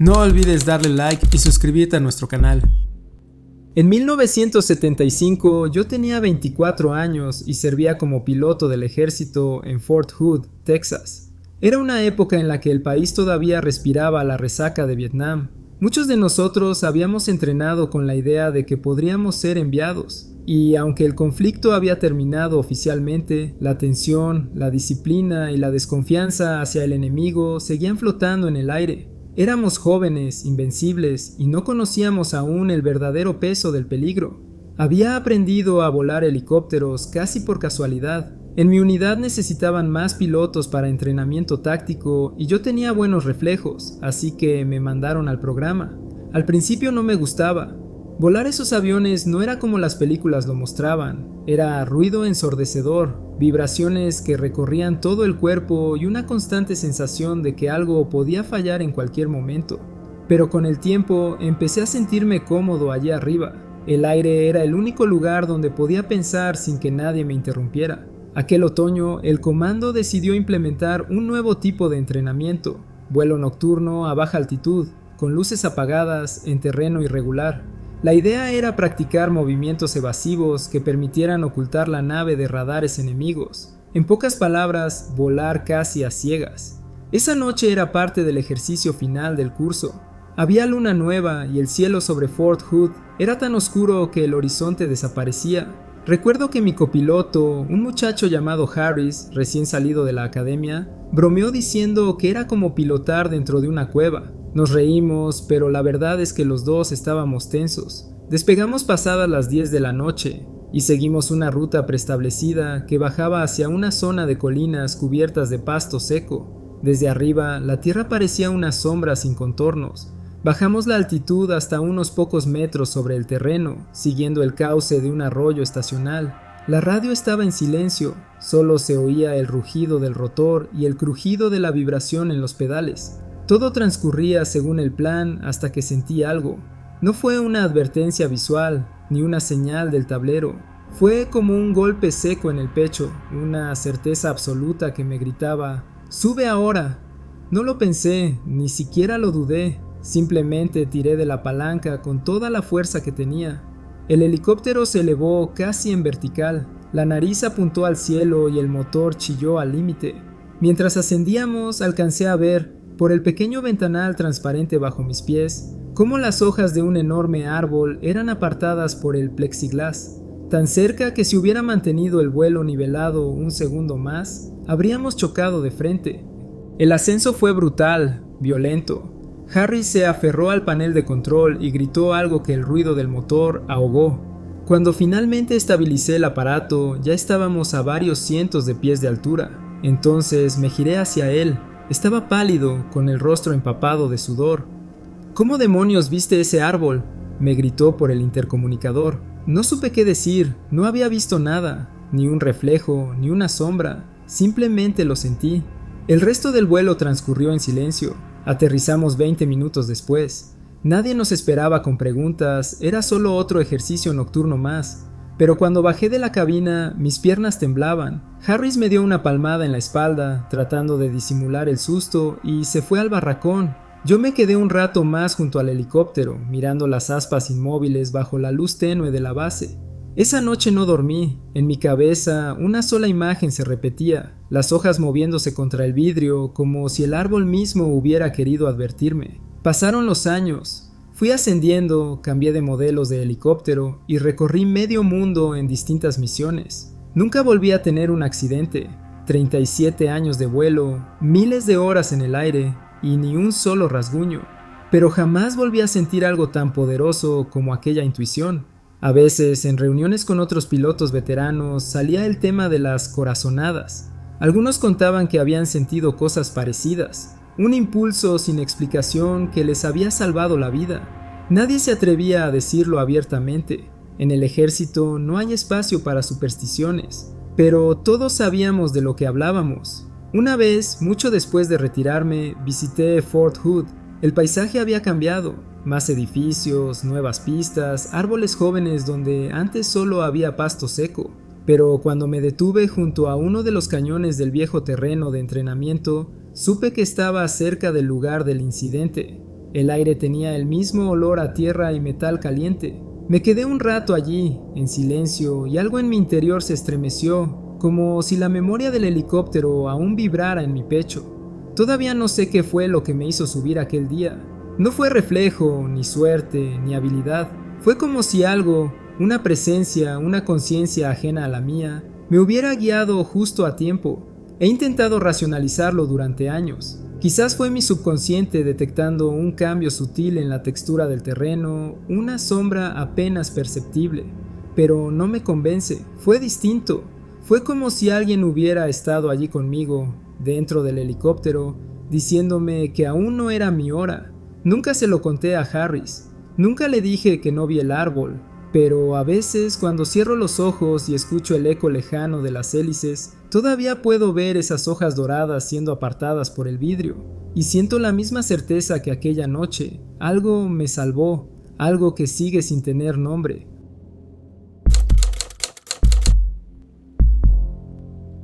No olvides darle like y suscribirte a nuestro canal. En 1975 yo tenía 24 años y servía como piloto del ejército en Fort Hood, Texas. Era una época en la que el país todavía respiraba la resaca de Vietnam. Muchos de nosotros habíamos entrenado con la idea de que podríamos ser enviados, y aunque el conflicto había terminado oficialmente, la tensión, la disciplina y la desconfianza hacia el enemigo seguían flotando en el aire. Éramos jóvenes, invencibles, y no conocíamos aún el verdadero peso del peligro. Había aprendido a volar helicópteros casi por casualidad. En mi unidad necesitaban más pilotos para entrenamiento táctico y yo tenía buenos reflejos, así que me mandaron al programa. Al principio no me gustaba. Volar esos aviones no era como las películas lo mostraban. Era ruido ensordecedor, vibraciones que recorrían todo el cuerpo y una constante sensación de que algo podía fallar en cualquier momento. Pero con el tiempo empecé a sentirme cómodo allá arriba. El aire era el único lugar donde podía pensar sin que nadie me interrumpiera. Aquel otoño, el comando decidió implementar un nuevo tipo de entrenamiento: vuelo nocturno a baja altitud, con luces apagadas en terreno irregular. La idea era practicar movimientos evasivos que permitieran ocultar la nave de radares enemigos. En pocas palabras, volar casi a ciegas. Esa noche era parte del ejercicio final del curso. Había luna nueva y el cielo sobre Fort Hood era tan oscuro que el horizonte desaparecía. Recuerdo que mi copiloto, un muchacho llamado Harris, recién salido de la academia, bromeó diciendo que era como pilotar dentro de una cueva. Nos reímos, pero la verdad es que los dos estábamos tensos. Despegamos pasadas las 10 de la noche y seguimos una ruta preestablecida que bajaba hacia una zona de colinas cubiertas de pasto seco. Desde arriba, la tierra parecía una sombra sin contornos. Bajamos la altitud hasta unos pocos metros sobre el terreno, siguiendo el cauce de un arroyo estacional. La radio estaba en silencio, solo se oía el rugido del rotor y el crujido de la vibración en los pedales. Todo transcurría según el plan hasta que sentí algo. No fue una advertencia visual, ni una señal del tablero. Fue como un golpe seco en el pecho, una certeza absoluta que me gritaba: ¡sube ahora! No lo pensé, ni siquiera lo dudé. Simplemente tiré de la palanca con toda la fuerza que tenía. El helicóptero se elevó casi en vertical. La nariz apuntó al cielo y el motor chilló al límite. Mientras ascendíamos, alcancé a ver, por el pequeño ventanal transparente bajo mis pies, cómo las hojas de un enorme árbol eran apartadas por el plexiglas, tan cerca que si hubiera mantenido el vuelo nivelado un segundo más, habríamos chocado de frente. El ascenso fue brutal, violento. Harry se aferró al panel de control y gritó algo que el ruido del motor ahogó. Cuando finalmente estabilicé el aparato, ya estábamos a varios cientos de pies de altura. Entonces me giré hacia él. Estaba pálido, con el rostro empapado de sudor. ¿Cómo demonios viste ese árbol?, me gritó por el intercomunicador. No supe qué decir, no había visto nada, ni un reflejo, ni una sombra, simplemente lo sentí. El resto del vuelo transcurrió en silencio. Aterrizamos 20 minutos después. Nadie nos esperaba con preguntas, era solo otro ejercicio nocturno más. Pero cuando bajé de la cabina, mis piernas temblaban. Harris me dio una palmada en la espalda, tratando de disimular el susto, y se fue al barracón. Yo me quedé un rato más junto al helicóptero, mirando las aspas inmóviles bajo la luz tenue de la base. Esa noche no dormí. En mi cabeza, una sola imagen se repetía, las hojas moviéndose contra el vidrio, como si el árbol mismo hubiera querido advertirme. Pasaron los años. Fui ascendiendo, cambié de modelos de helicóptero y recorrí medio mundo en distintas misiones. Nunca volví a tener un accidente. 37 años de vuelo, miles de horas en el aire y ni un solo rasguño. Pero jamás volví a sentir algo tan poderoso como aquella intuición. A veces, en reuniones con otros pilotos veteranos, salía el tema de las corazonadas. Algunos contaban que habían sentido cosas parecidas. Un impulso sin explicación que les había salvado la vida. Nadie se atrevía a decirlo abiertamente. En el ejército no hay espacio para supersticiones, pero todos sabíamos de lo que hablábamos. Una vez, mucho después de retirarme, visité Fort Hood. El paisaje había cambiado. Más edificios, nuevas pistas, árboles jóvenes donde antes solo había pasto seco. Pero cuando me detuve junto a uno de los cañones del viejo terreno de entrenamiento, supe que estaba cerca del lugar del incidente. El aire tenía el mismo olor a tierra y metal caliente. Me quedé un rato allí, en silencio, y algo en mi interior se estremeció, como si la memoria del helicóptero aún vibrara en mi pecho. Todavía no sé qué fue lo que me hizo subir aquel día. No fue reflejo, ni suerte, ni habilidad. Fue como si algo, una presencia, una conciencia ajena a la mía, me hubiera guiado justo a tiempo. He intentado racionalizarlo durante años. Quizás fue mi subconsciente detectando un cambio sutil en la textura del terreno, una sombra apenas perceptible. Pero no me convence, fue distinto. Fue como si alguien hubiera estado allí conmigo, dentro del helicóptero, diciéndome que aún no era mi hora. Nunca se lo conté a Harris. Nunca le dije que no vi el árbol. Pero a veces, cuando cierro los ojos y escucho el eco lejano de las hélices, todavía puedo ver esas hojas doradas siendo apartadas por el vidrio, y siento la misma certeza que aquella noche. Algo me salvó, algo que sigue sin tener nombre.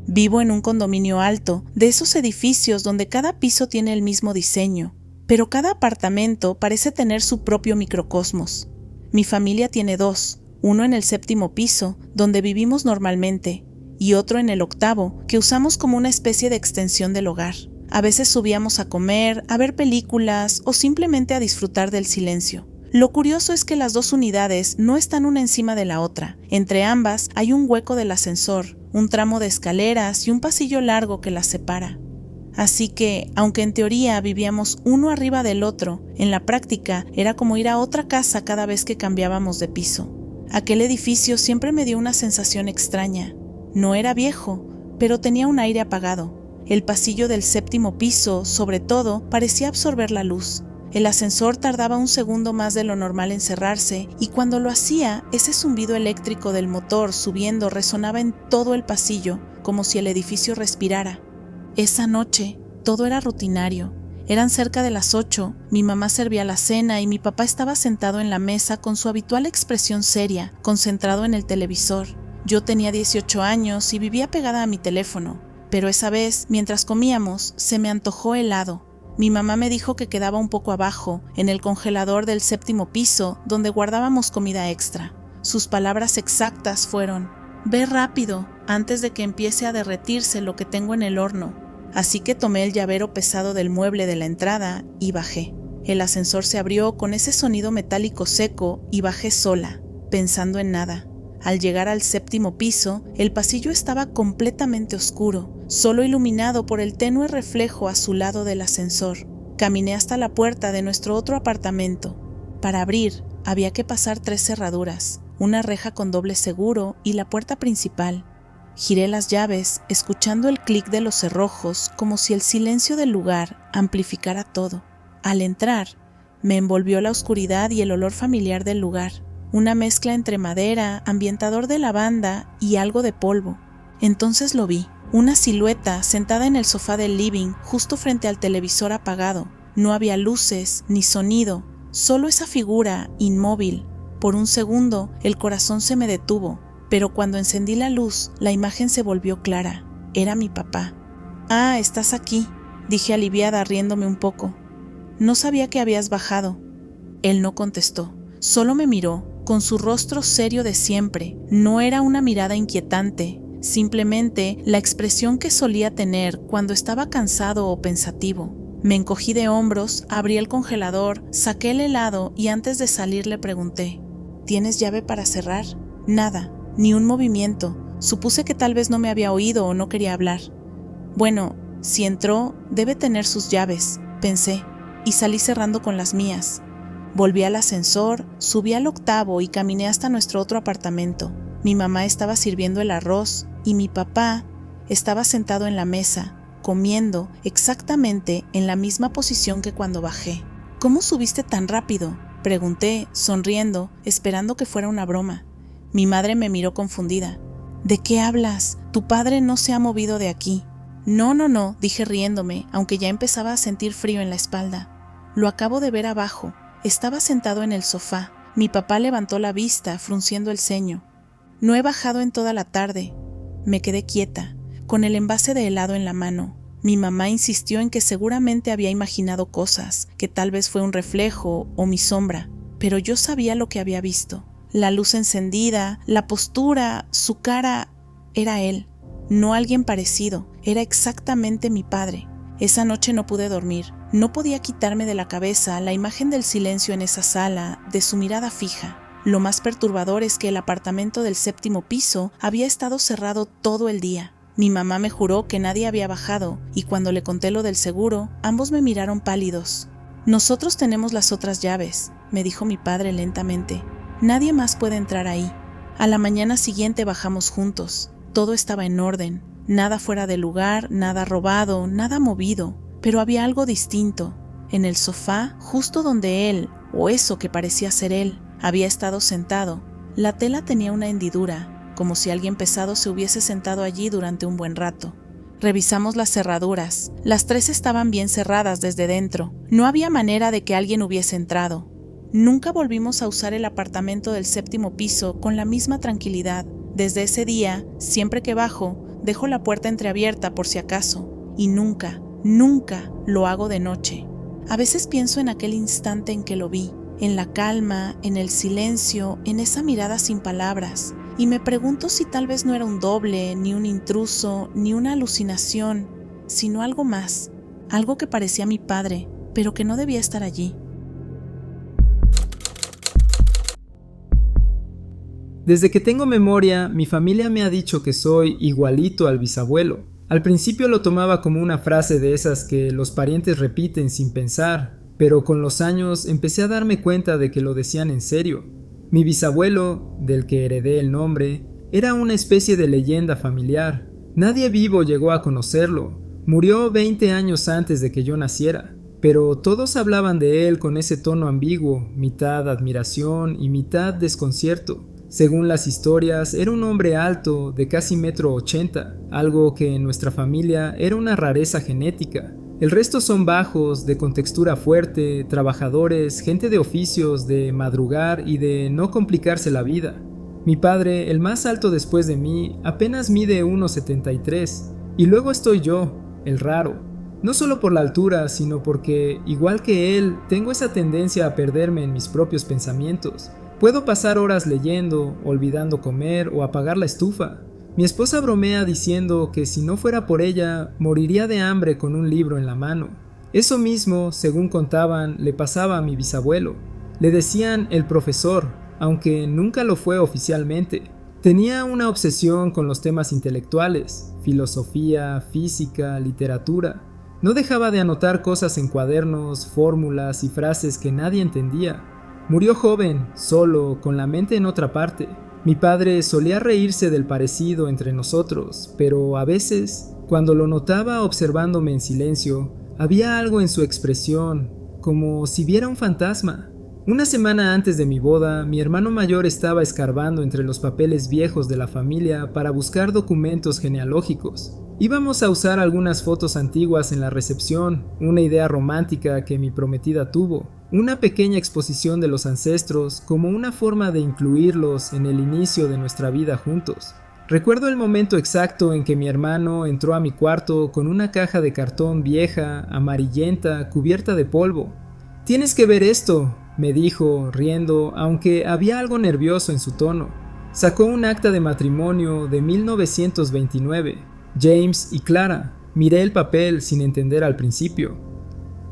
Vivo en un condominio alto, de esos edificios donde cada piso tiene el mismo diseño, pero cada apartamento parece tener su propio microcosmos. Mi familia tiene dos, uno en el 7º piso, donde vivimos normalmente, y otro en el 8º, que usamos como una especie de extensión del hogar. A veces subíamos a comer, a ver películas o simplemente a disfrutar del silencio. Lo curioso es que las dos unidades no están una encima de la otra. Entre ambas hay un hueco del ascensor, un tramo de escaleras y un pasillo largo que las separa. Así que, aunque en teoría vivíamos uno arriba del otro, en la práctica era como ir a otra casa cada vez que cambiábamos de piso. Aquel edificio siempre me dio una sensación extraña. No era viejo, pero tenía un aire apagado. El pasillo del 7º piso, sobre todo, parecía absorber la luz. El ascensor tardaba un segundo más de lo normal en cerrarse, y cuando lo hacía, ese zumbido eléctrico del motor subiendo resonaba en todo el pasillo, como si el edificio respirara. Esa noche, todo era rutinario. Eran cerca de las 8, mi mamá servía la cena y mi papá estaba sentado en la mesa con su habitual expresión seria, concentrado en el televisor. Yo tenía 18 años y vivía pegada a mi teléfono, pero esa vez, mientras comíamos, se me antojó helado. Mi mamá me dijo que quedaba un poco abajo, en el congelador del 7º piso, donde guardábamos comida extra. Sus palabras exactas fueron: «Ve rápido, antes de que empiece a derretirse lo que tengo en el horno». Así que tomé el llavero pesado del mueble de la entrada y bajé. El ascensor se abrió con ese sonido metálico seco y bajé sola, pensando en nada. Al llegar al 7º piso, el pasillo estaba completamente oscuro, solo iluminado por el tenue reflejo azulado del ascensor. Caminé hasta la puerta de nuestro otro apartamento. Para abrir, había que pasar 3 cerraduras, una reja con doble seguro y la puerta principal. Giré las llaves, escuchando el clic de los cerrojos como si el silencio del lugar amplificara todo. Al entrar, me envolvió la oscuridad y el olor familiar del lugar, una mezcla entre madera, ambientador de lavanda y algo de polvo. Entonces lo vi, una silueta sentada en el sofá del living justo frente al televisor apagado. No había luces ni sonido, solo esa figura inmóvil. Por un segundo, el corazón se me detuvo. Pero cuando encendí la luz, la imagen se volvió clara. Era mi papá. «Ah, estás aquí», dije aliviada, riéndome un poco. «No sabía que habías bajado». Él no contestó, solo me miró, con su rostro serio de siempre. No era una mirada inquietante, simplemente la expresión que solía tener cuando estaba cansado o pensativo. Me encogí de hombros, abrí el congelador, saqué el helado y antes de salir le pregunté: «¿Tienes llave para cerrar?» Nada. Ni un movimiento. Supuse que tal vez no me había oído o no quería hablar. Bueno, si entró, debe tener sus llaves, pensé, y salí cerrando con las mías. Volví al ascensor, subí al 8º y caminé hasta nuestro otro apartamento. Mi mamá estaba sirviendo el arroz y mi papá estaba sentado en la mesa, comiendo exactamente en la misma posición que cuando bajé. «¿Cómo subiste tan rápido?», pregunté, sonriendo, esperando que fuera una broma. Mi madre me miró confundida. «¿De qué hablas? Tu padre no se ha movido de aquí». No, dije riéndome, aunque ya empezaba a sentir frío en la espalda. «Lo acabo de ver abajo. Estaba sentado en el sofá». Mi papá levantó la vista, frunciendo el ceño. «No he bajado en toda la tarde». Me quedé quieta, con el envase de helado en la mano. Mi mamá insistió en que seguramente había imaginado cosas, que tal vez fue un reflejo o mi sombra, pero yo sabía lo que había visto. La luz encendida, la postura, su cara, era él, no alguien parecido, era exactamente mi padre. Esa noche no pude dormir, no podía quitarme de la cabeza la imagen del silencio en esa sala, de su mirada fija. Lo más perturbador es que el apartamento del 7º piso había estado cerrado todo el día. Mi mamá me juró que nadie había bajado, y cuando le conté lo del seguro, ambos me miraron pálidos. «Nosotros tenemos las otras llaves», me dijo mi padre lentamente. «Nadie más puede entrar ahí». A la mañana siguiente bajamos juntos. Todo estaba en orden, nada fuera de lugar, nada robado, nada movido, pero había algo distinto. En el sofá, justo donde él, o eso que parecía ser él, había estado sentado, la tela tenía una hendidura, como si alguien pesado se hubiese sentado allí durante un buen rato. Revisamos las cerraduras. Las 3 estaban bien cerradas desde dentro. No había manera de que alguien hubiese entrado. Nunca volvimos a usar el apartamento del 7º piso con la misma tranquilidad. Desde ese día, siempre que bajo, dejo la puerta entreabierta por si acaso. Y nunca, nunca lo hago de noche. A veces pienso en aquel instante en que lo vi, en la calma, en el silencio, en esa mirada sin palabras. Y me pregunto si tal vez no era un doble, ni un intruso, ni una alucinación, sino algo más, algo que parecía mi padre, pero que no debía estar allí. Desde que tengo memoria, mi familia me ha dicho que soy igualito al bisabuelo. Al principio lo tomaba como una frase de esas que los parientes repiten sin pensar, pero con los años empecé a darme cuenta de que lo decían en serio. Mi bisabuelo, del que heredé el nombre, era una especie de leyenda familiar. Nadie vivo llegó a conocerlo. Murió 20 años antes de que yo naciera, pero todos hablaban de él con ese tono ambiguo, mitad admiración y mitad desconcierto. Según las historias, era un hombre alto, de casi 1,80 m, algo que en nuestra familia era una rareza genética. El resto son bajos, de contextura fuerte, trabajadores, gente de oficios, de madrugar y de no complicarse la vida. Mi padre, el más alto después de mí, apenas mide 1,73 y luego estoy yo, el raro. No solo por la altura, sino porque, igual que él, tengo esa tendencia a perderme en mis propios pensamientos. Puedo pasar horas leyendo, olvidando comer o apagar la estufa. Mi esposa bromea diciendo que si no fuera por ella, moriría de hambre con un libro en la mano. Eso mismo, según contaban, le pasaba a mi bisabuelo. Le decían el profesor, aunque nunca lo fue oficialmente. Tenía una obsesión con los temas intelectuales, filosofía, física, literatura. No dejaba de anotar cosas en cuadernos, fórmulas y frases que nadie entendía. Murió joven, solo, con la mente en otra parte. Mi padre solía reírse del parecido entre nosotros, pero a veces, cuando lo notaba observándome en silencio, había algo en su expresión, como si viera un fantasma. Una semana antes de mi boda, mi hermano mayor estaba escarbando entre los papeles viejos de la familia para buscar documentos genealógicos. Íbamos a usar algunas fotos antiguas en la recepción, una idea romántica que mi prometida tuvo, una pequeña exposición de los ancestros como una forma de incluirlos en el inicio de nuestra vida juntos. Recuerdo el momento exacto en que mi hermano entró a mi cuarto con una caja de cartón vieja, amarillenta, cubierta de polvo. «Tienes que ver esto», me dijo, riendo, aunque había algo nervioso en su tono. Sacó un acta de matrimonio de 1929. James y Clara. Miré el papel sin entender al principio.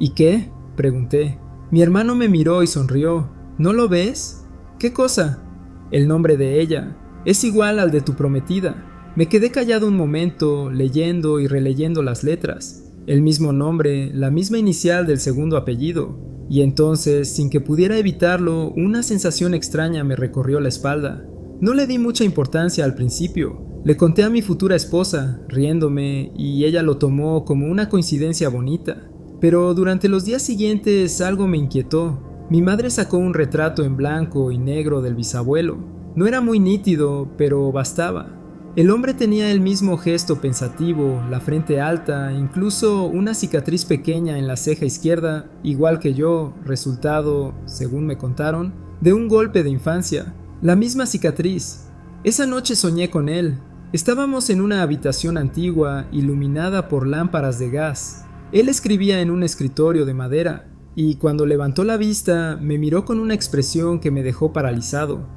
«¿Y qué?», pregunté. Mi hermano me miró y sonrió. «¿No lo ves?». «¿Qué cosa?». «El nombre de ella. Es igual al de tu prometida». Me quedé callado un momento, leyendo y releyendo las letras. El mismo nombre, la misma inicial del segundo apellido. Y entonces, sin que pudiera evitarlo, una sensación extraña me recorrió la espalda. No le di mucha importancia al principio. Le conté a mi futura esposa, riéndome, y ella lo tomó como una coincidencia bonita. Pero durante los días siguientes algo me inquietó. Mi madre sacó un retrato en blanco y negro del bisabuelo. No era muy nítido, pero bastaba. El hombre tenía el mismo gesto pensativo, la frente alta, incluso una cicatriz pequeña en la ceja izquierda, igual que yo, resultado, según me contaron, de un golpe de infancia. La misma cicatriz. Esa noche soñé con él. Estábamos en una habitación antigua, iluminada por lámparas de gas. Él escribía en un escritorio de madera, y cuando levantó la vista, me miró con una expresión que me dejó paralizado.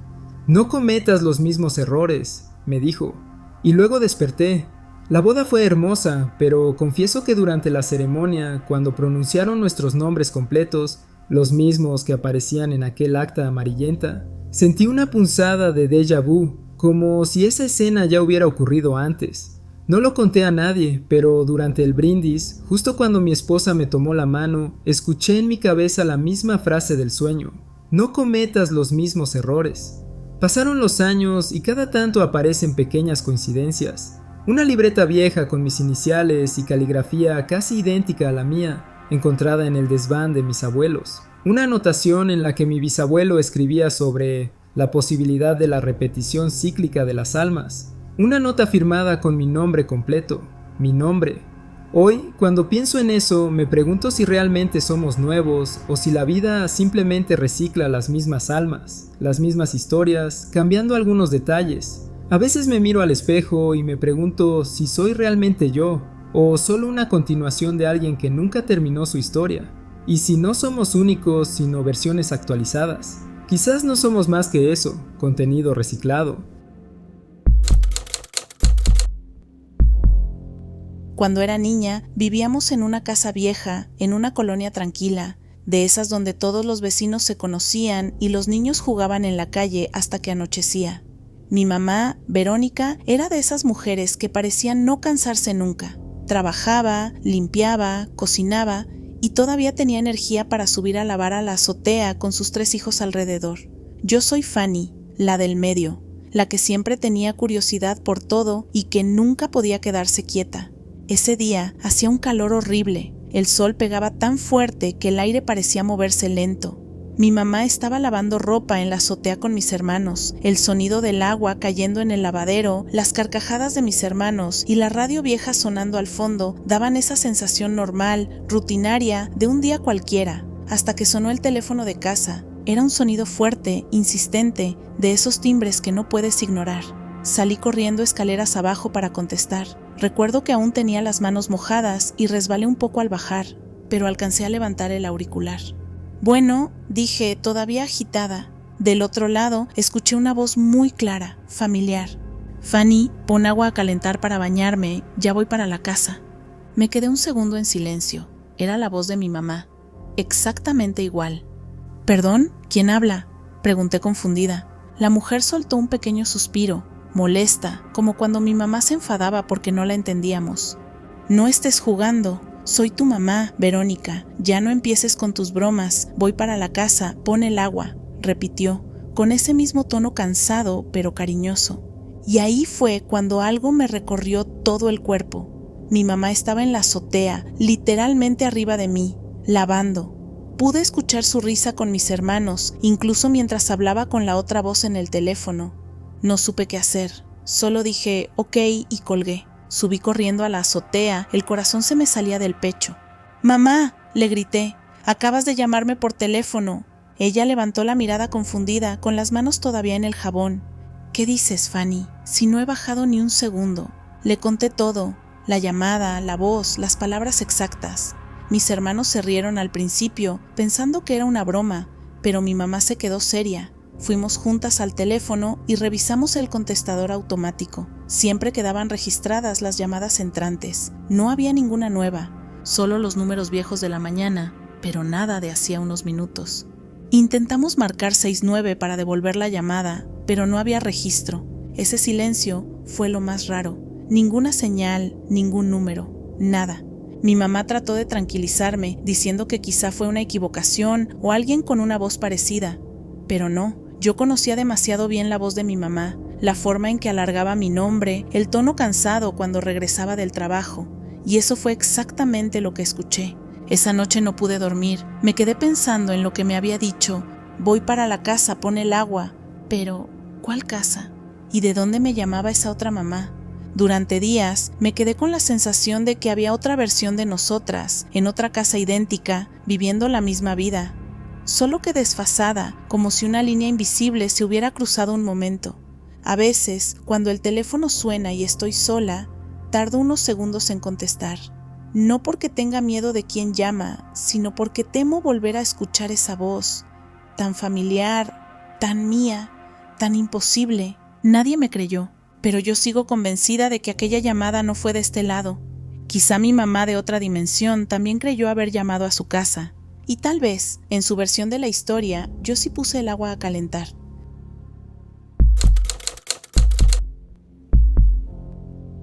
«No cometas los mismos errores», me dijo, y luego desperté. La boda fue hermosa, pero confieso que durante la ceremonia, cuando pronunciaron nuestros nombres completos, los mismos que aparecían en aquel acta amarillenta, sentí una punzada de déjà vu, como si esa escena ya hubiera ocurrido antes. No lo conté a nadie, pero durante el brindis, justo cuando mi esposa me tomó la mano, escuché en mi cabeza la misma frase del sueño: «No cometas los mismos errores». Pasaron los años y cada tanto aparecen pequeñas coincidencias. Una libreta vieja con mis iniciales y caligrafía casi idéntica a la mía, encontrada en el desván de mis abuelos. Una anotación en la que mi bisabuelo escribía sobre la posibilidad de la repetición cíclica de las almas. Una nota firmada con mi nombre completo, mi nombre. Hoy, cuando pienso en eso, me pregunto si realmente somos nuevos o si la vida simplemente recicla las mismas almas, las mismas historias, cambiando algunos detalles. A veces me miro al espejo y me pregunto si soy realmente yo, o solo una continuación de alguien que nunca terminó su historia. Y si no somos únicos, sino versiones actualizadas. Quizás no somos más que eso, contenido reciclado. Cuando era niña, vivíamos en una casa vieja, en una colonia tranquila, de esas donde todos los vecinos se conocían y los niños jugaban en la calle hasta que anochecía. Mi mamá, Verónica, era de esas mujeres que parecían no cansarse nunca. Trabajaba, limpiaba, cocinaba y todavía tenía energía para subir a lavar a la azotea con sus 3 hijos alrededor. Yo soy Fanny, la del medio, la que siempre tenía curiosidad por todo y que nunca podía quedarse quieta. Ese día hacía un calor horrible, el sol pegaba tan fuerte que el aire parecía moverse lento. Mi mamá estaba lavando ropa en la azotea con mis hermanos, el sonido del agua cayendo en el lavadero, las carcajadas de mis hermanos y la radio vieja sonando al fondo daban esa sensación normal, rutinaria, de un día cualquiera, hasta que sonó el teléfono de casa. Era un sonido fuerte, insistente, de esos timbres que no puedes ignorar. Salí corriendo escaleras abajo para contestar. Recuerdo que aún tenía las manos mojadas y resbalé un poco al bajar, pero alcancé a levantar el auricular. «Bueno», dije, todavía agitada. Del otro lado, escuché una voz muy clara, familiar. «Fanny, pon agua a calentar para bañarme, ya voy para la casa». Me quedé un segundo en silencio. Era la voz de mi mamá, exactamente igual. «¿Perdón? ¿Quién habla?», pregunté confundida. La mujer soltó un pequeño suspiro, molesta, como cuando mi mamá se enfadaba porque no la entendíamos. «No estés jugando. Soy tu mamá, Verónica, ya no empieces con tus bromas, voy para la casa, pon el agua», repitió, con ese mismo tono cansado pero cariñoso. Y ahí fue cuando algo me recorrió todo el cuerpo. Mi mamá estaba en la azotea, literalmente arriba de mí, lavando. Pude escuchar su risa con mis hermanos, incluso mientras hablaba con la otra voz en el teléfono. No supe qué hacer, solo dije «ok» y colgué. Subí corriendo a la azotea, el corazón se me salía del pecho. «¡Mamá!», le grité, «acabas de llamarme por teléfono». Ella levantó la mirada confundida, con las manos todavía en el jabón. «¿Qué dices, Fanny? Si no he bajado ni un segundo». Le conté todo, la llamada, la voz, las palabras exactas. Mis hermanos se rieron al principio, pensando que era una broma, pero mi mamá se quedó seria. Fuimos juntas al teléfono y revisamos el contestador automático. Siempre quedaban registradas las llamadas entrantes. No había ninguna nueva, solo los números viejos de la mañana, pero nada de hacía unos minutos. Intentamos marcar 69 para devolver la llamada, pero no había registro. Ese silencio fue lo más raro. Ninguna señal, ningún número, nada. Mi mamá trató de tranquilizarme, diciendo que quizá fue una equivocación o alguien con una voz parecida, pero no. Yo conocía demasiado bien la voz de mi mamá, la forma en que alargaba mi nombre, el tono cansado cuando regresaba del trabajo, y eso fue exactamente lo que escuché. Esa noche no pude dormir, me quedé pensando en lo que me había dicho: «Voy para la casa, pon el agua». Pero, ¿cuál casa? ¿Y de dónde me llamaba esa otra mamá? Durante días me quedé con la sensación de que había otra versión de nosotras, en otra casa idéntica, viviendo la misma vida. Solo que desfasada, como si una línea invisible se hubiera cruzado un momento. A veces, cuando el teléfono suena y estoy sola, tardo unos segundos en contestar. No porque tenga miedo de quién llama, sino porque temo volver a escuchar esa voz, tan familiar, tan mía, tan imposible. Nadie me creyó, pero yo sigo convencida de que aquella llamada no fue de este lado. Quizá mi mamá de otra dimensión también creyó haber llamado a su casa, y tal vez, en su versión de la historia, yo sí puse el agua a calentar.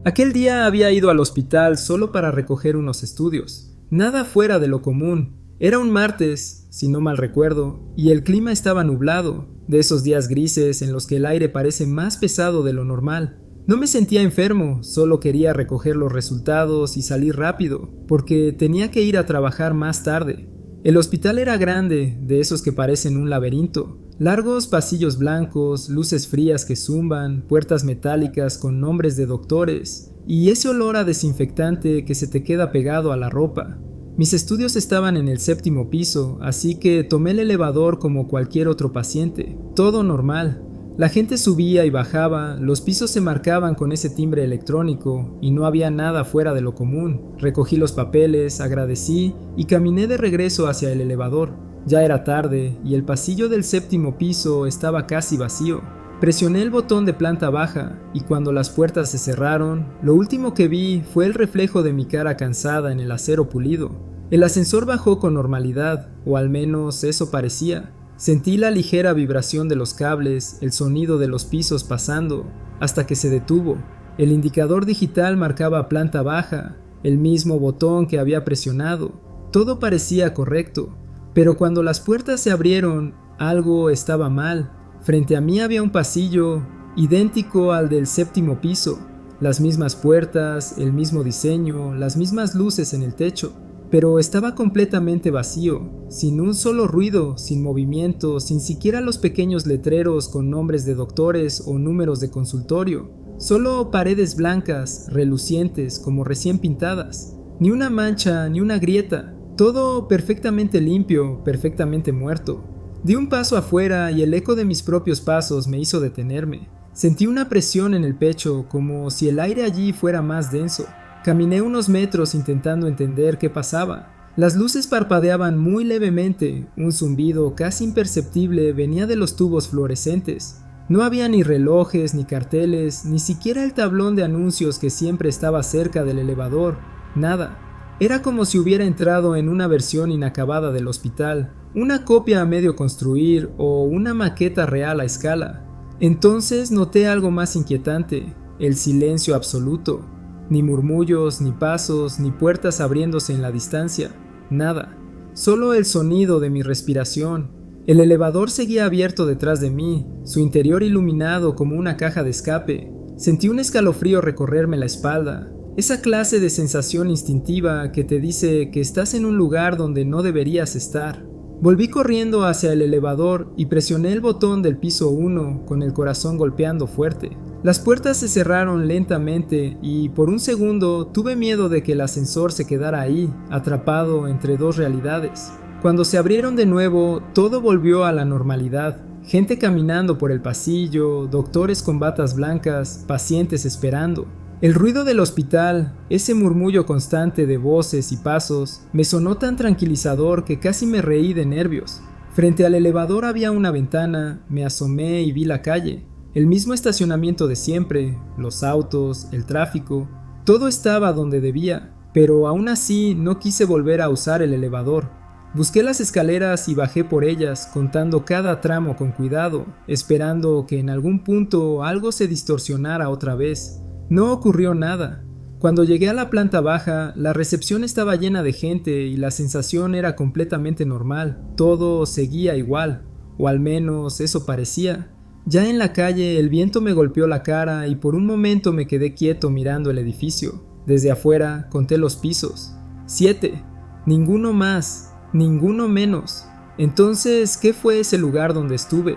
Aquel día había ido al hospital solo para recoger unos estudios. Nada fuera de lo común. Era un martes, si no mal recuerdo, y el clima estaba nublado, de esos días grises en los que el aire parece más pesado de lo normal. No me sentía enfermo, solo quería recoger los resultados y salir rápido, porque tenía que ir a trabajar más tarde. El hospital era grande, de esos que parecen un laberinto. Largos pasillos blancos, luces frías que zumban, puertas metálicas con nombres de doctores, y ese olor a desinfectante que se te queda pegado a la ropa. Mis estudios estaban en el 7º piso, así que tomé el elevador como cualquier otro paciente. Todo normal. La gente subía y bajaba, los pisos se marcaban con ese timbre electrónico y no había nada fuera de lo común. Recogí los papeles, agradecí y caminé de regreso hacia el elevador. Ya era tarde y el pasillo del 7º piso estaba casi vacío. Presioné el botón de planta baja y cuando las puertas se cerraron, lo último que vi fue el reflejo de mi cara cansada en el acero pulido. El ascensor bajó con normalidad, o al menos eso parecía. Sentí la ligera vibración de los cables, el sonido de los pisos pasando, hasta que se detuvo. El indicador digital marcaba planta baja, el mismo botón que había presionado. Todo parecía correcto, pero cuando las puertas se abrieron, algo estaba mal. Frente a mí había un pasillo idéntico al del 7º piso, las mismas puertas, el mismo diseño, las mismas luces en el techo. Pero estaba completamente vacío, sin un solo ruido, sin movimiento, sin siquiera los pequeños letreros con nombres de doctores o números de consultorio. Solo paredes blancas, relucientes, como recién pintadas. Ni una mancha, ni una grieta. Todo perfectamente limpio, perfectamente muerto. Di un paso afuera y el eco de mis propios pasos me hizo detenerme. Sentí una presión en el pecho, como si el aire allí fuera más denso. Caminé unos metros intentando entender qué pasaba. Las luces parpadeaban muy levemente, un zumbido casi imperceptible venía de los tubos fluorescentes. No había ni relojes, ni carteles, ni siquiera el tablón de anuncios que siempre estaba cerca del elevador. Nada. Era como si hubiera entrado en una versión inacabada del hospital, una copia a medio construir o una maqueta real a escala. Entonces noté algo más inquietante, el silencio absoluto. Ni murmullos, ni pasos, ni puertas abriéndose en la distancia. Nada. Solo el sonido de mi respiración. El elevador seguía abierto detrás de mí, su interior iluminado como una caja de escape. Sentí un escalofrío recorrerme la espalda. Esa clase de sensación instintiva que te dice que estás en un lugar donde no deberías estar. Volví corriendo hacia el elevador y presioné el botón del piso 1 con el corazón golpeando fuerte. Las puertas se cerraron lentamente y por un segundo tuve miedo de que el ascensor se quedara ahí, atrapado entre dos realidades. Cuando se abrieron de nuevo, todo volvió a la normalidad. Gente caminando por el pasillo, doctores con batas blancas, pacientes esperando. El ruido del hospital, ese murmullo constante de voces y pasos, me sonó tan tranquilizador que casi me reí de nervios. Frente al elevador había una ventana, me asomé y vi la calle. El mismo estacionamiento de siempre, los autos, el tráfico, todo estaba donde debía, pero aún así no quise volver a usar el elevador. Busqué las escaleras y bajé por ellas, contando cada tramo con cuidado, esperando que en algún punto algo se distorsionara otra vez. No ocurrió nada. Cuando llegué a la planta baja, la recepción estaba llena de gente y la sensación era completamente normal. Todo seguía igual, o al menos eso parecía. Ya en la calle el viento me golpeó la cara y por un momento me quedé quieto mirando el edificio. Desde afuera conté los pisos. 7. Ninguno más, ninguno menos. Entonces, ¿qué fue ese lugar donde estuve?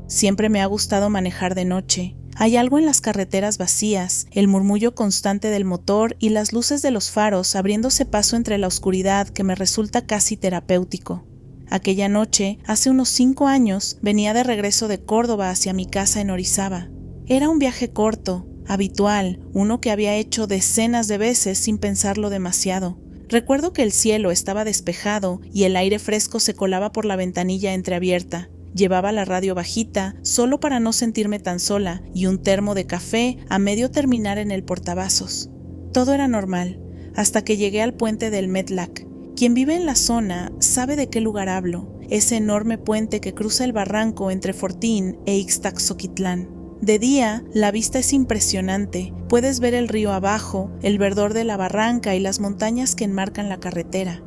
Siempre me ha gustado manejar de noche. Hay algo en las carreteras vacías, el murmullo constante del motor y las luces de los faros abriéndose paso entre la oscuridad que me resulta casi terapéutico. Aquella noche, hace unos 5 años, venía de regreso de Córdoba hacia mi casa en Orizaba. Era un viaje corto, habitual, uno que había hecho decenas de veces sin pensarlo demasiado. Recuerdo que el cielo estaba despejado y el aire fresco se colaba por la ventanilla entreabierta. Llevaba la radio bajita, solo para no sentirme tan sola, y un termo de café a medio terminar en el portavasos. Todo era normal, hasta que llegué al puente del Metlac. Quien vive en la zona sabe de qué lugar hablo, ese enorme puente que cruza el barranco entre Fortín e Ixtaxoquitlán. De día, la vista es impresionante, puedes ver el río abajo, el verdor de la barranca y las montañas que enmarcan la carretera.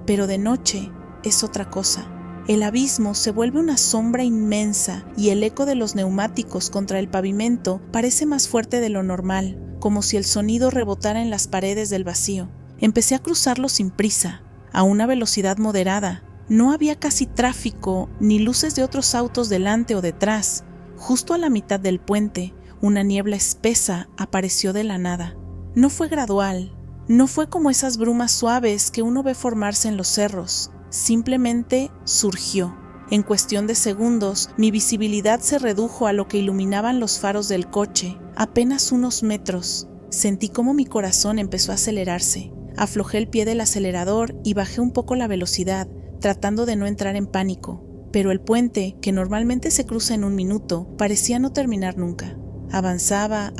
Pero de noche es otra cosa. El abismo se vuelve una sombra inmensa y el eco de los neumáticos contra el pavimento parece más fuerte de lo normal, como si el sonido rebotara en las paredes del vacío. Empecé a cruzarlo sin prisa, a una velocidad moderada. No había casi tráfico ni luces de otros autos delante o detrás. Justo a la mitad del puente, una niebla espesa apareció de la nada. No fue gradual, no fue como esas brumas suaves que uno ve formarse en los cerros. Simplemente surgió. En cuestión de segundos, mi visibilidad se redujo a lo que iluminaban los faros del coche, apenas unos metros. Sentí como mi corazón empezó a acelerarse. Aflojé el pie del acelerador y bajé un poco la velocidad, tratando de no entrar en pánico. Pero el puente, que normalmente se cruza en un minuto, parecía no terminar nunca. Avanzaba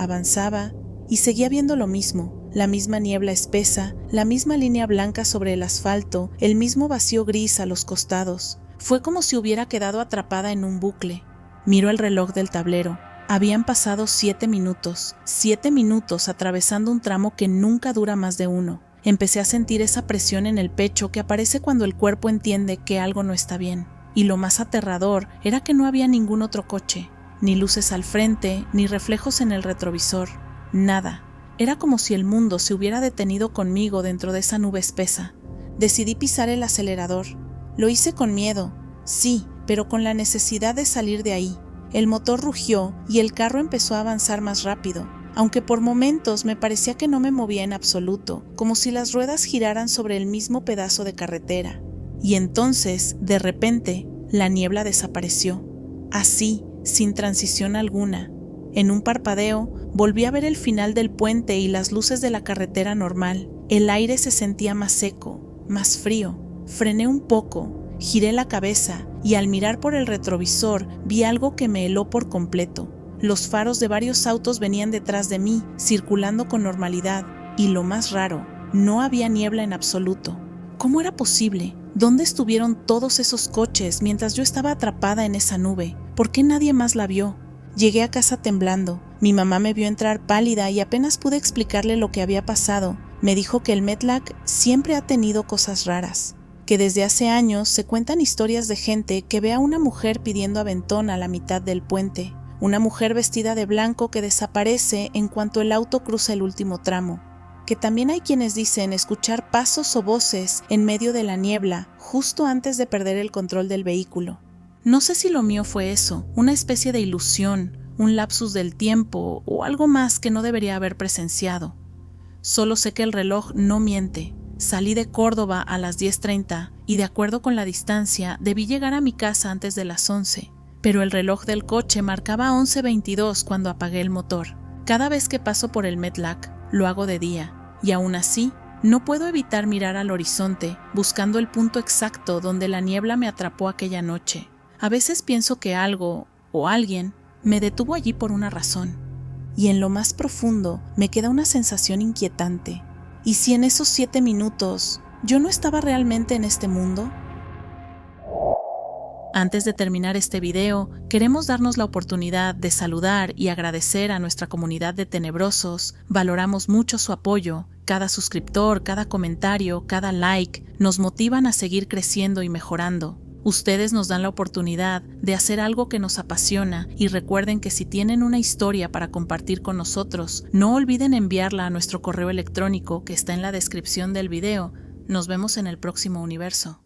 y seguía viendo lo mismo, la misma niebla espesa, la misma línea blanca sobre el asfalto, el mismo vacío gris a los costados. Fue como si hubiera quedado atrapada en un bucle. Miro el reloj del tablero. Habían pasado 7 minutos, 7 minutos atravesando un tramo que nunca dura más de uno. Empecé a sentir esa presión en el pecho que aparece cuando el cuerpo entiende que algo no está bien. Y lo más aterrador era que no había ningún otro coche, ni luces al frente, ni reflejos en el retrovisor, nada. Era como si el mundo se hubiera detenido conmigo dentro de esa nube espesa. Decidí pisar el acelerador. Lo hice con miedo, sí, pero con la necesidad de salir de ahí. El motor rugió y el carro empezó a avanzar más rápido, aunque por momentos me parecía que no me movía en absoluto, como si las ruedas giraran sobre el mismo pedazo de carretera. Y entonces, de repente, la niebla desapareció. Así, sin transición alguna. En un parpadeo, volví a ver el final del puente y las luces de la carretera normal. El aire se sentía más seco, más frío. Frené un poco, giré la cabeza y al mirar por el retrovisor vi algo que me heló por completo. Los faros de varios autos venían detrás de mí, circulando con normalidad. Y lo más raro, no había niebla en absoluto. ¿Cómo era posible? ¿Dónde estuvieron todos esos coches mientras yo estaba atrapada en esa nube? ¿Por qué nadie más la vio? Llegué a casa temblando. Mi mamá me vio entrar pálida y apenas pude explicarle lo que había pasado. Me dijo que el Metlac siempre ha tenido cosas raras, que desde hace años se cuentan historias de gente que ve a una mujer pidiendo aventón a la mitad del puente, una mujer vestida de blanco que desaparece en cuanto el auto cruza el último tramo, que también hay quienes dicen escuchar pasos o voces en medio de la niebla justo antes de perder el control del vehículo. No sé si lo mío fue eso, una especie de ilusión, un lapsus del tiempo o algo más que no debería haber presenciado. Solo sé que el reloj no miente. Salí de Córdoba a las 10:30 y de acuerdo con la distancia debí llegar a mi casa antes de las 11, pero el reloj del coche marcaba 11:22 cuando apagué el motor. Cada vez que paso por el Metlac, lo hago de día, y aún así, no puedo evitar mirar al horizonte, buscando el punto exacto donde la niebla me atrapó aquella noche. A veces pienso que algo, o alguien, me detuvo allí por una razón. Y en lo más profundo me queda una sensación inquietante. ¿Y si en esos 7 minutos yo no estaba realmente en este mundo? Antes de terminar este video, queremos darnos la oportunidad de saludar y agradecer a nuestra comunidad de tenebrosos. Valoramos mucho su apoyo. Cada suscriptor, cada comentario, cada like nos motivan a seguir creciendo y mejorando. Ustedes nos dan la oportunidad de hacer algo que nos apasiona y recuerden que si tienen una historia para compartir con nosotros, no olviden enviarla a nuestro correo electrónico que está en la descripción del video. Nos vemos en el próximo universo.